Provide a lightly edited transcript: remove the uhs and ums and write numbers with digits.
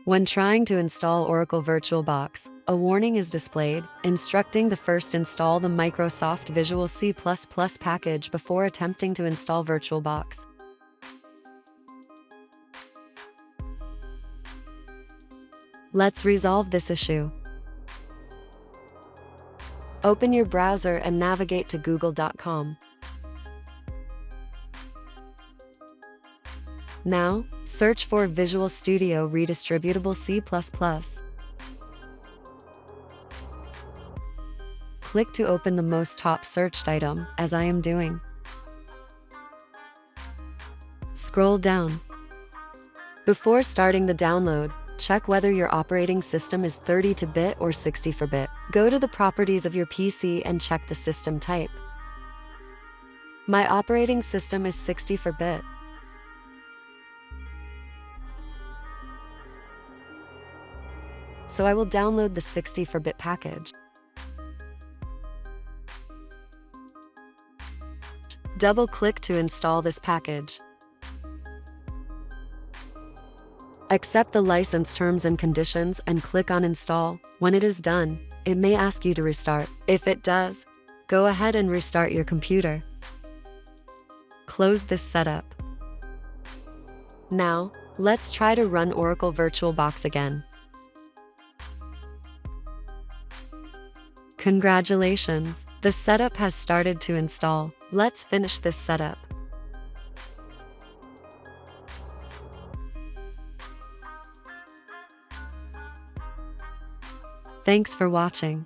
When trying to install Oracle VirtualBox, a warning is displayed, instructing to first install the Microsoft Visual C++ package before attempting to install VirtualBox. Let's resolve this issue. Open your browser and navigate to google.com. Now, search for Visual Studio Redistributable C++. Click to open the most top searched item, as I am doing. Scroll down. Before starting the download, check whether your operating system is 32-bit or 64-bit. Go to the properties of your PC and check the system type. My operating system is 64-bit. So I will download the 64-bit package. Double-click to install this package. Accept the license terms and conditions and click on Install. When it is done, it may ask you to restart. If it does, go ahead and restart your computer. Close this setup. Now, let's try to run Oracle VirtualBox again. Congratulations! The setup has started to install. Let's finish this setup. Thanks for watching.